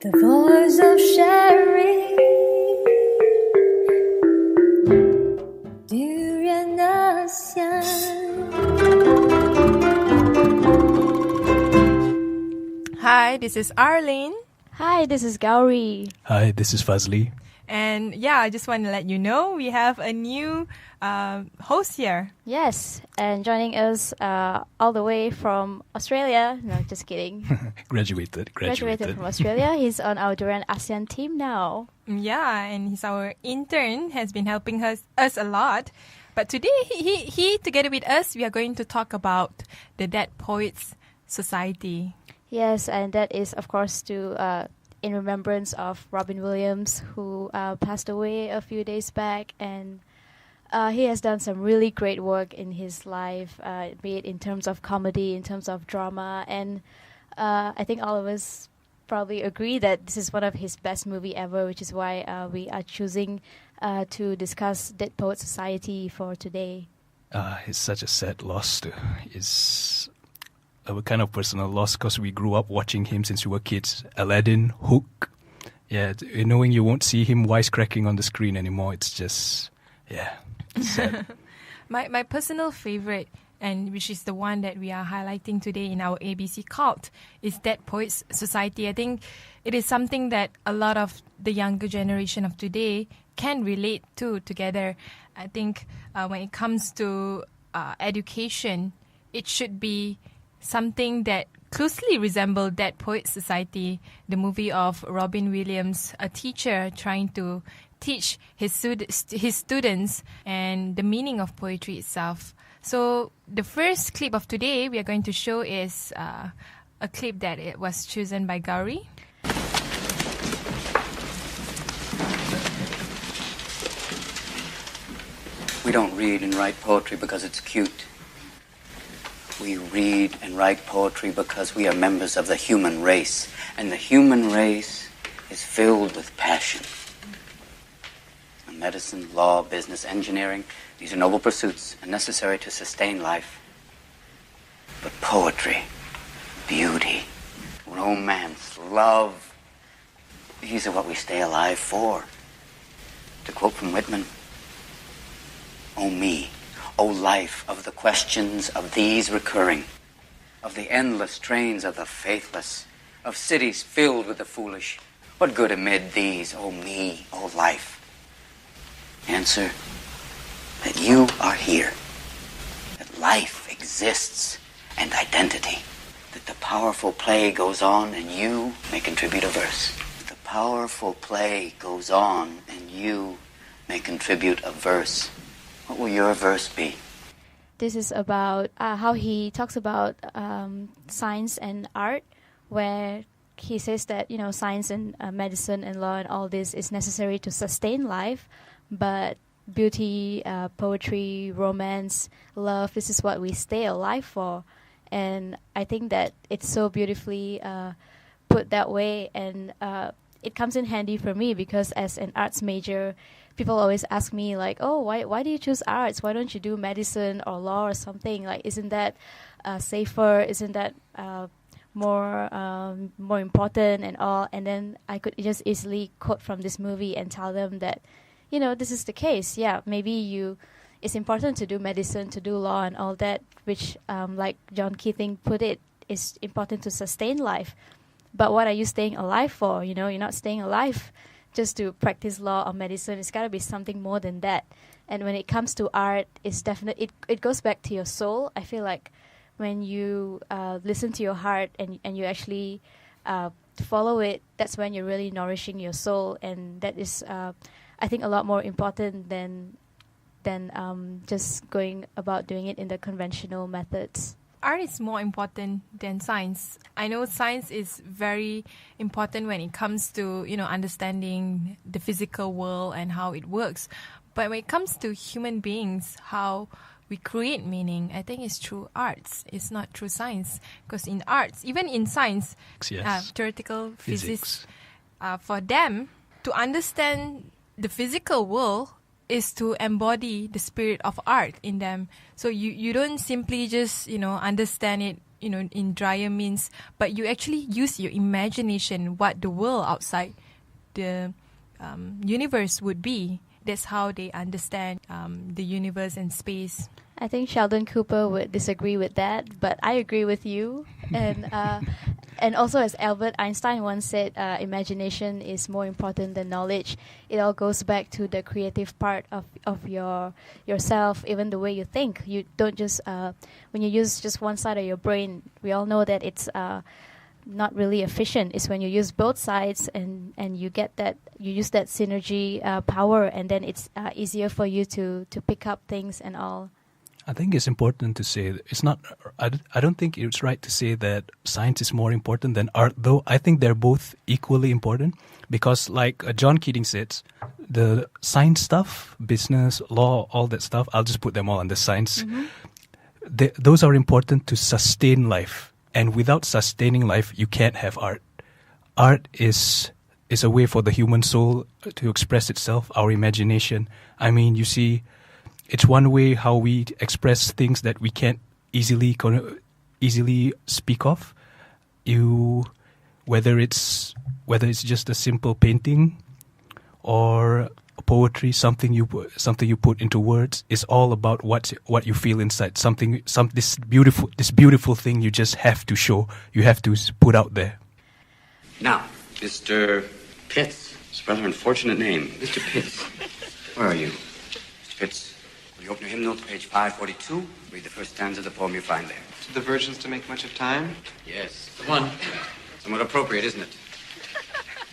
The voice of sharing. 旅人ASEAN. Hi, this is Arlene. Hi, this is Gowri. Hi, this is Fadzli. And yeah, I just want to let you know we have a new host here. Yes, and joining us all the way from Australia. No, just kidding. Graduated From Australia. He's on our Duran ASEAN team now. Yeah, and he's our intern, has been helping us a lot. But today, he together with us, we are going to talk about the Dead Poets Society. Yes, and that is, of course, in remembrance of Robin Williams, who passed away a few days back. And he has done some really great work in his life, be it in terms of comedy, in terms of drama. And I think all of us probably agree that this is one of his best movie ever, which is why we are choosing to discuss Dead Poets Society for today. It's such a sad loss. It's a kind of personal loss because we grew up watching him since we were kids. Aladdin, Hook. Yeah, knowing you won't see him wisecracking on the screen anymore, it's just, it's sad. My personal favorite, and which is the one that we are highlighting today in our ABC Cult, is Dead Poets Society. I think it is something that a lot of the younger generation of today can relate to together. I think when it comes to education, it should be something that closely resembles Dead Poets Society, the movie of Robin Williams, a teacher trying to teach his students and the meaning of poetry itself. So the first clip of today we are going to show is a clip that it was chosen by Gowri. We don't read and write poetry because it's cute. We read and write poetry because we are members of the human race, and the human race is filled with passion. Medicine, law, business, engineering, these are noble pursuits and necessary to sustain life. But poetry, beauty, romance, love, these are what we stay alive for. To quote from Whitman, "Oh me, O life of the questions of these recurring, of the endless trains of the faithless, of cities filled with the foolish, what good amid these, O me, O life?" Answer, that you are here, that life exists and identity, that the powerful play goes on and you may contribute a verse. The powerful play goes on and you may contribute a verse. What will your verse be? This is about how he talks about science and art, where he says that, science and medicine and law and all this is necessary to sustain life, but beauty, poetry, romance, love, this is what we stay alive for. And I think that it's so beautifully put that way, and it comes in handy for me because as an arts major, people always ask me like, oh, why do you choose arts? Why don't you do medicine or law or something? Like, isn't that safer? Isn't that more important and all? And then I could just easily quote from this movie and tell them that, this is the case. Yeah, maybe it's important to do medicine, to do law and all that, which, like John Keating put it, is important to sustain life. But what are you staying alive for? You're not staying alive just to practice law or medicine. It's got to be something more than that. And when it comes to art, it's definitely it goes back to your soul. I feel like when you listen to your heart and you actually follow it, that's when you're really nourishing your soul, and that is, I think, a lot more important than just going about doing it in the conventional methods. Art is more important than science. I know science is very important when it comes to, understanding the physical world and how it works. But when it comes to human beings, how we create meaning, I think it's through arts. It's not through science. Because in arts, even in science, theoretical physics, for them, to understand the physical world is to embody the spirit of art in them. So you don't simply just, understand it in drier means, but you actually use your imagination what the world outside the universe would be. That's how they understand the universe and space. I think Sheldon Cooper would disagree with that, but I agree with you. And also, as Albert Einstein once said, imagination is more important than knowledge. It all goes back to the creative part of yourself, even the way you think. You don't just when you use just one side of your brain. We all know that it's not really efficient. It's when you use both sides and you get that, you use that synergy power, and then it's easier for you to pick up things and all. I think it's important to say that it's not. I don't think it's right to say that science is more important than art, though. I think they're both equally important because, like John Keating says, the science stuff, business, law, all that stuff, I'll just put them all under science. Those are important to sustain life, and without sustaining life, you can't have art. Art is a way for the human soul to express itself, our imagination. I mean, you see. It's one way how we express things that we can't easily speak of. Whether it's just a simple painting or poetry, something you put into words, is all about what you feel inside. This beautiful thing you just have to show. You have to put out there. Now, Mr. Pitts. It's a rather unfortunate name. Mr. Pitts. Where are you? Mr. Pitts. You open your hymnal to page 542, read the first stanza of the poem you find there. Did the virgins to make much of time? Yes, the one. Somewhat appropriate, isn't it?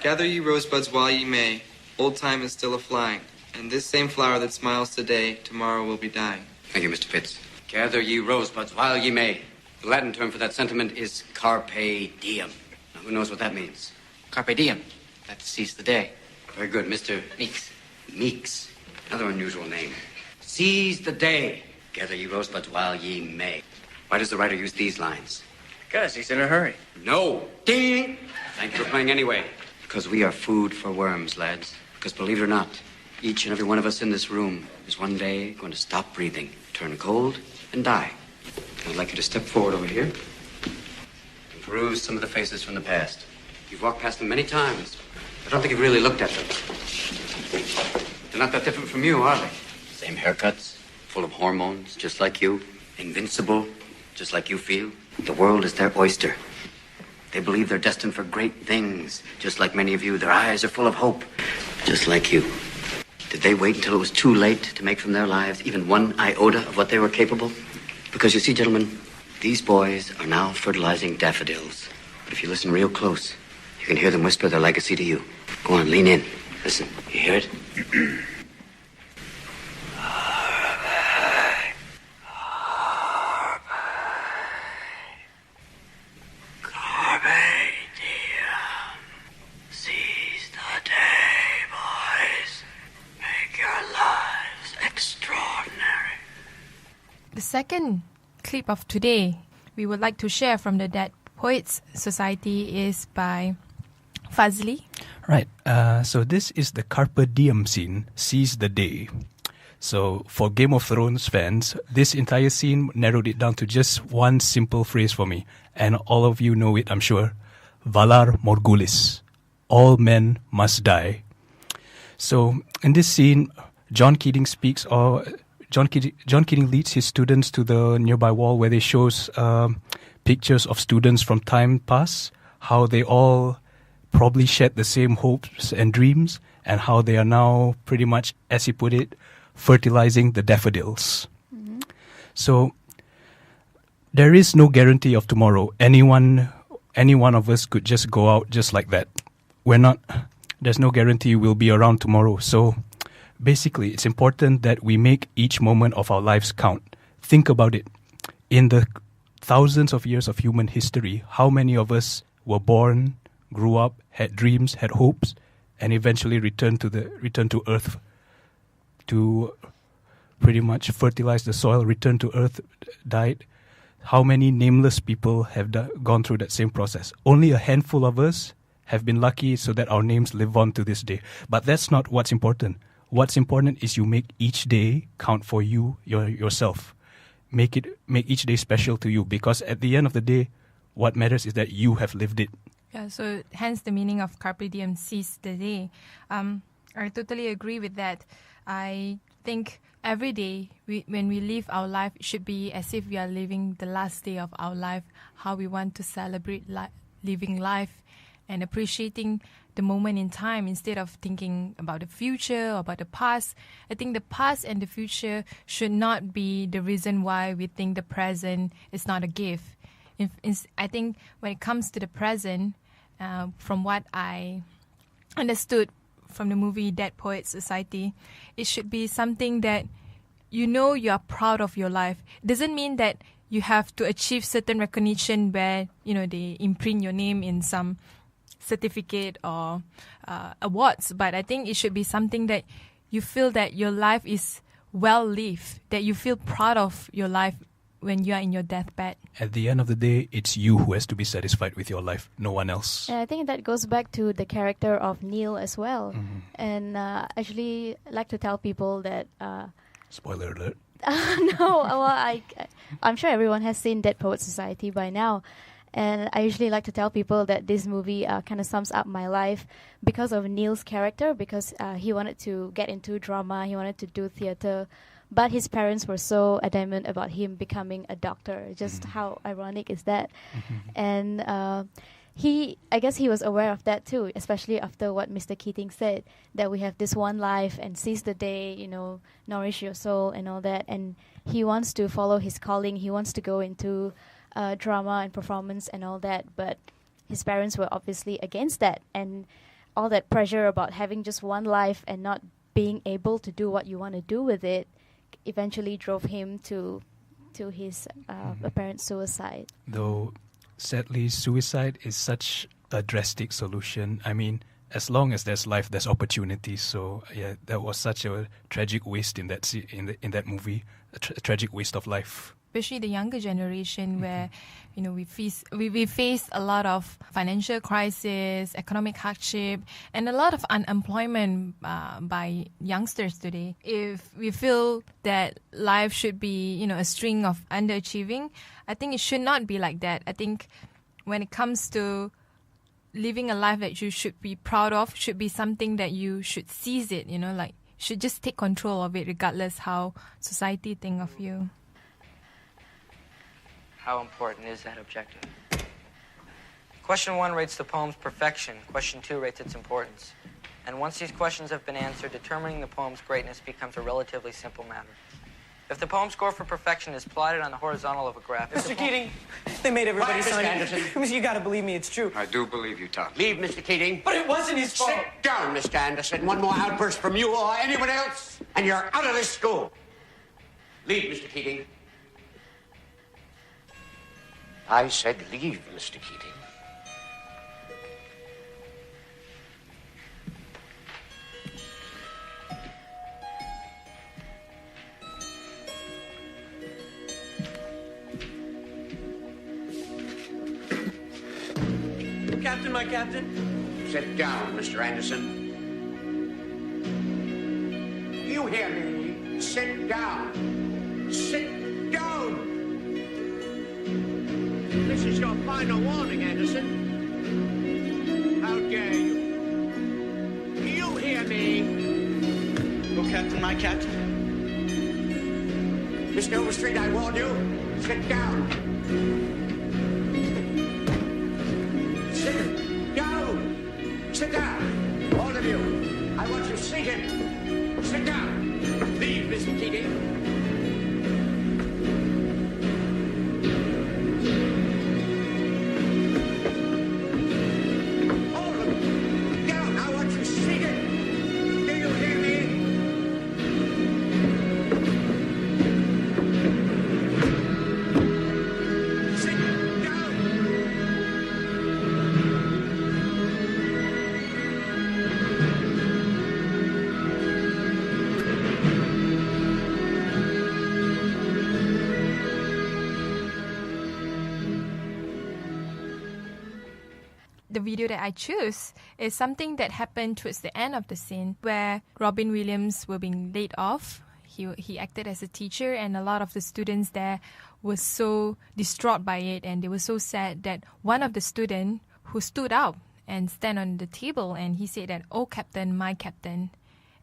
Gather ye rosebuds while ye may. Old time is still a-flying. And this same flower that smiles today, tomorrow will be dying. Thank you, Mr. Pitts. Gather ye rosebuds while ye may. The Latin term for that sentiment is carpe diem. Now, who knows what that means? Carpe diem. That seize the day. Very good, Mr. Meeks. Meeks. Another unusual name. Seize the day. Gather ye rosebuds while ye may. Why does the writer use these lines? Because he's in a hurry. No. Ding! Thank you for playing anyway. Because we are food for worms, lads. Because believe it or not, each and every one of us in this room is one day going to stop breathing, turn cold, and die. I'd like you to step forward over here and peruse some of the faces from the past. You've walked past them many times. I don't think you've really looked at them. They're not that different from you, are they? Same haircuts, full of hormones, just like you. Invincible, just like you feel. The world is their oyster. They believe they're destined for great things, just like many of you. Their eyes are full of hope, just like you. Did they wait until it was too late to make from their lives even one iota of what they were capable? Because you see, gentlemen, these boys are now fertilizing daffodils. But if you listen real close, you can hear them whisper their legacy to you. Go on, lean in. Listen, you hear it? The second clip of today we would like to share from the Dead Poets Society is by Fadzli. Right. So this is the Carpe Diem scene, Seize the Day. So for Game of Thrones fans, this entire scene narrowed it down to just one simple phrase for me. And all of you know it, I'm sure. Valar Morghulis. All men must die. So in this scene, John Keating leads his students to the nearby wall where they shows pictures of students from time past, how they all probably shared the same hopes and dreams, and how they are now pretty much, as he put it, fertilizing the daffodils. Mm-hmm. So there is no guarantee of tomorrow. Any one of us could just go out just like that. There's no guarantee we'll be around tomorrow. So basically, it's important that we make each moment of our lives count. Think about it. In the thousands of years of human history, how many of us were born, grew up, had dreams, had hopes, and eventually returned to Earth to pretty much fertilize the soil, return to Earth, died? How many nameless people have gone through that same process? Only a handful of us have been lucky so that our names live on to this day. But that's not what's important. What's important is you make each day count for you, yourself. make each day special to you, because at the end of the day, what matters is that you have lived it. Yeah, so hence the meaning of carpe diem, seize the day. I totally agree with that. I think every day when we live our life, it should be as if we are living the last day of our life, how we want to celebrate living life and appreciating the moment in time instead of thinking about the future or about the past. I think the past and the future should not be the reason why we think the present is not a gift. I think when it comes to the present, from what I understood from the movie Dead Poets Society, it should be something that you are proud of your life. It doesn't mean that you have to achieve certain recognition where they imprint your name in some certificate or awards, but I think it should be something that you feel that your life is well lived, that you feel proud of your life when you are in your deathbed. At the end of the day, it's you who has to be satisfied with your life, no one else. And I think that goes back to the character of Neil as well. Mm-hmm. And actually, I like to tell people that... Spoiler alert. No, well, I'm sure everyone has seen Dead Poets Society by now. And I usually like to tell people that this movie kind of sums up my life because of Neil's character, because he wanted to get into drama, he wanted to do theater, but his parents were so adamant about him becoming a doctor. Just how ironic is that? And I guess he was aware of that too, especially after what Mr. Keating said, that we have this one life and seize the day, nourish your soul and all that. And he wants to follow his calling. He wants to go into drama and performance and all that. But his parents were obviously against that. And all that pressure about having just one life and not being able to do what you want to do with it eventually drove him to his apparent suicide. Though, sadly, suicide is such a drastic solution. I mean, as long as there's life, there's opportunity. So, yeah, that was such a tragic waste in that movie, a tragic waste of life. Especially the younger generation, where we face a lot of financial crisis, economic hardship, and a lot of unemployment by youngsters today. If we feel that life should be a string of underachieving, I think it should not be like that. I think when it comes to living a life that you should be proud of, should be something that you should seize it. Should just take control of it, regardless how society think of you. How important is that objective? Question 1 rates the poem's perfection. Question 2 rates its importance. And once these questions have been answered, determining the poem's greatness becomes a relatively simple matter. If the poem score for perfection is plotted on the horizontal of a graph... Mr. Keating, they made everybody sign it. Anderson. You gotta believe me, it's true. I do believe you, Tom. Leave, Mr. Keating. But it wasn't his fault. Sit down, Mr. Anderson. One more outburst from you or anyone else, and you're out of this school. Leave, Mr. Keating. I said leave, Mr. Keating. Captain, my captain. Sit down, Mr. Anderson. You hear me? Sit down. Sit down. This is your final warning, Anderson. How dare you? You hear me? Oh, Captain, my captain. Mr. Overstreet, I warn you. Sit down. Sit down. Sit down. All of you. I want you seated. Sit down. Leave, Mr. Keating. The video that I choose is something that happened towards the end of the scene where Robin Williams were being laid off. he acted as a teacher, and a lot of the students there were so distraught by it, and they were so sad that one of the students who stood up and stand on the table, and he said that, "Oh, captain, my captain."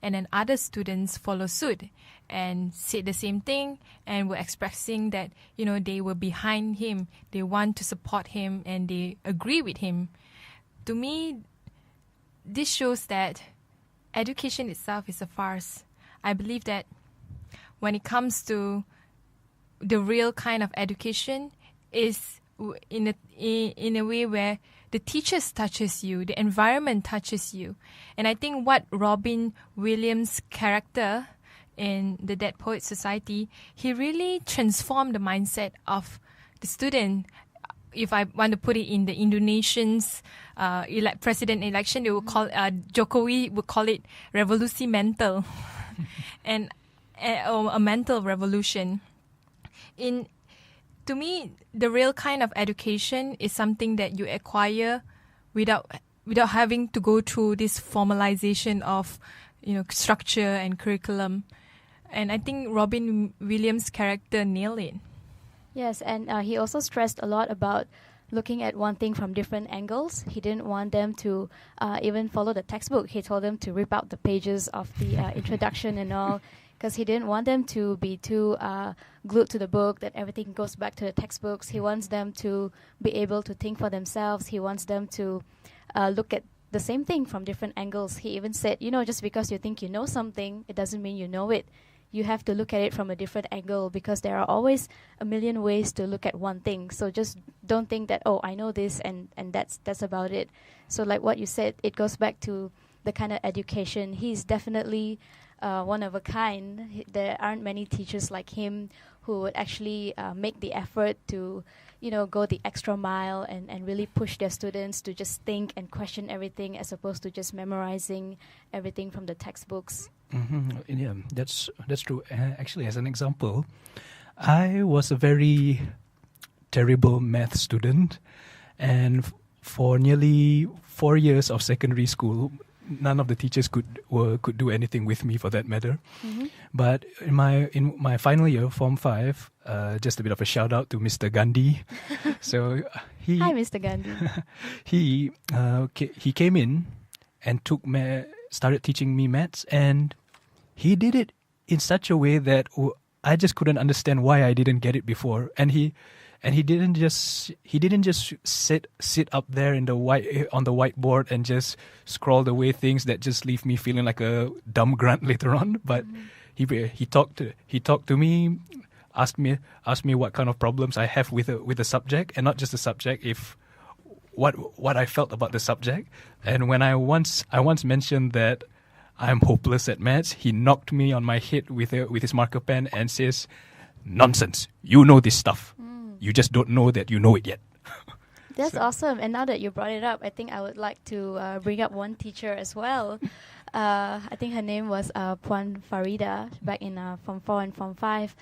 And then other students follow suit and said the same thing and were expressing that, they were behind him. They want to support him and they agree with him. To me, this shows that education itself is a farce. I believe that when it comes to the real kind of education is in a way where the teachers touches you, the environment touches you. And I think what Robin Williams' character in the Dead Poets Society, he really transformed the mindset of the student. If I want to put it in the Indonesians' president election, they would call Jokowi would call it revolusi mental, and or a mental revolution. To me, the real kind of education is something that you acquire without having to go through this formalization of, structure and curriculum. And I think Robin Williams' character nailed it. Yes, and he also stressed a lot about looking at one thing from different angles. He didn't want them to even follow the textbook. He told them to rip out the pages of the introduction and all, because he didn't want them to be too glued to the book, that everything goes back to the textbooks. He wants them to be able to think for themselves. He wants them to look at the same thing from different angles. He even said, just because you think you know something, it doesn't mean you know it. You have to look at it from a different angle, because there are always a million ways to look at one thing. So just don't think that, oh, I know this and that's about it. So like what you said, it goes back to the kind of education. He's definitely one of a kind. There aren't many teachers like him who would actually make the effort to, go the extra mile and really push their students to just think and question everything, as opposed to just memorizing everything from the textbooks. Mm-hmm. Yeah, that's true. Actually, as an example, I was a very terrible math student, and for nearly 4 years of secondary school, none of the teachers could do anything with me, for that matter. Mm-hmm. But in my final year, Form 5, just a bit of a shout out to Mr. Gandhi. So Hi, Mr. Gandhi. he came in and started teaching me maths, and he did it in such a way that I just couldn't understand why I didn't get it before. And he didn't just sit up there on the whiteboard and just scroll away things that just leave me feeling like a dumb grunt later on. But he talked to me, asked me what kind of problems I have with the subject, and not just the subject, what I felt about the subject. And when I once mentioned that I'm hopeless at maths, he knocked me on my head with his marker pen and says, "Nonsense! You know this stuff. You just don't know that you know it yet." That's awesome. And now that you brought it up, I think I would like to bring up one teacher as well. I think her name was Puan Farida, back in Form 4 and Form 5.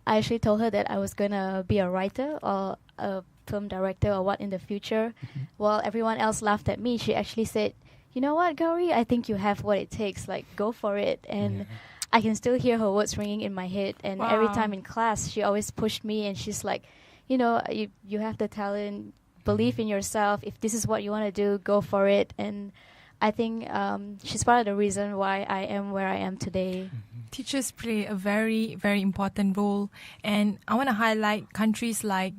I actually told her that I was going to be a writer or a film director or what in the future. Mm-hmm. While everyone else laughed at me, she actually said, "You know what, Gowri? I think you have what it takes. Like, go for it." And I can still hear her words ringing in my head. And every time in class, she always pushed me, and she's like, you have the talent, believe in yourself. If this is what you want to do, go for it. And I think she's part of the reason why I am where I am today. Teachers play a very, very important role. And I want to highlight countries like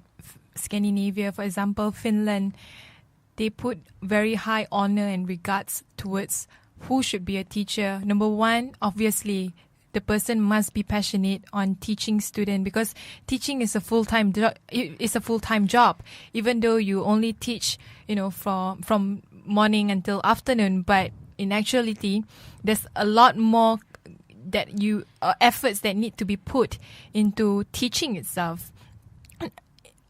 Scandinavia, for example, Finland. They put very high honor and regards towards who should be a teacher. Number one, obviously, the person must be passionate on teaching students, because teaching is a full-time job. Even though you only teach, from morning until afternoon, but in actuality, there's a lot more that efforts that need to be put into teaching itself.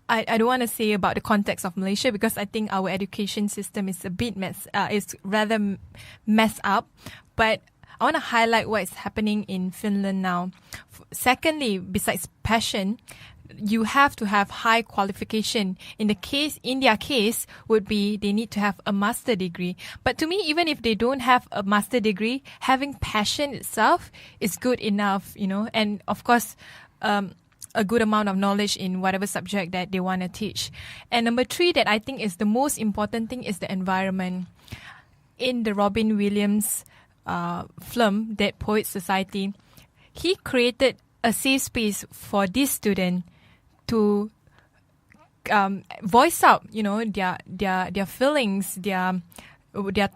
I don't want to say about the context of Malaysia, because I think our education system is a bit rather messed up. But I want to highlight what is happening in Finland now. Secondly, besides passion, you have to have high qualification. In their case would be they need to have a master degree. But to me, even if they don't have a master degree, having passion itself is good enough, and of course, a good amount of knowledge in whatever subject that they want to teach. And number 3 that I think is the most important thing is the environment. In the Robin Williams film, Dead Poets Society, he created a safe space for this student to voice out, their feelings, their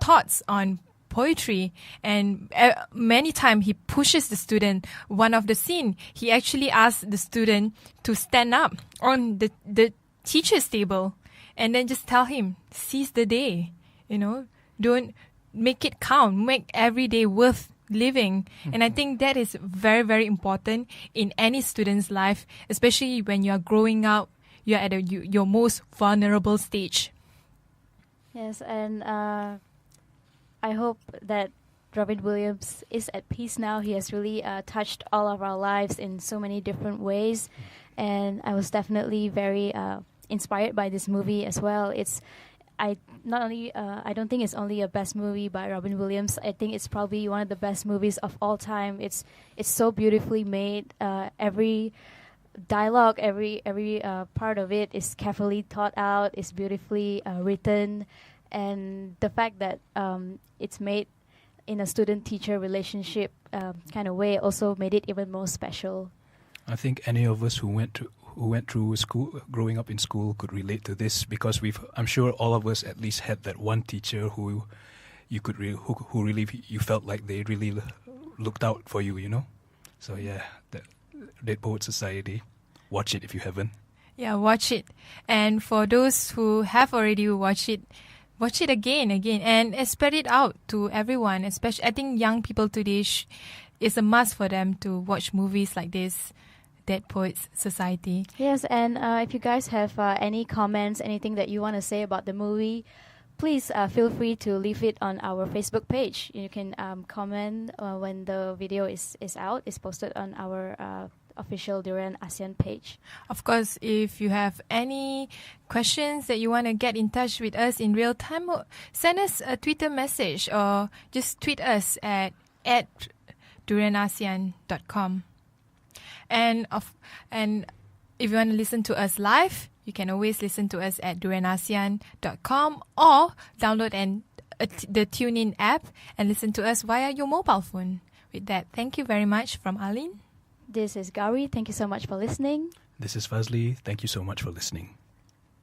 thoughts on poetry. And many times he pushes the student. One of the scene, he actually asked the student to stand up on the teacher's table and then just tell him, seize the day, don't make it count, make every day worth living. And I think that is very, very important in any student's life, especially when you are growing up, you're at your most vulnerable stage. Yes, and I hope that Robin Williams is at peace now. He has really touched all of our lives in so many different ways, and I was definitely very inspired by this movie as well. I don't think it's only a best movie by Robin Williams. I think it's probably one of the best movies of all time. It's so beautifully made. Every dialogue, every part of it is carefully thought out. It's beautifully written, and the fact that it's made in a student-teacher relationship kind of way also made it even more special. I think any of us who went through school, growing up in school, could relate to this, because I'm sure all of us at least had that one teacher who you could who really you felt like they really looked out for you, So yeah, the Dead Poets Society, watch it if you haven't. Yeah, watch it. And for those who have already watched it, watch it again, and spread it out to everyone. Especially, I think young people today it's a must for them to watch movies like this, Dead Poets Society. Yes, and if you guys have any comments, anything that you want to say about the movie, please feel free to leave it on our Facebook page. You can comment when the video is out. It's posted on our official Durian ASEAN page. Of course, if you have any questions that you want to get in touch with us in real time, send us a Twitter message or just tweet us at durianasean.com. And if you want to listen to us live, you can always listen to us at durianasean.com or download the TuneIn app and listen to us via your mobile phone. With that, thank you very much from Arlene. This is Gowri. Thank you so much for listening. This is Fadzli. Thank you so much for listening.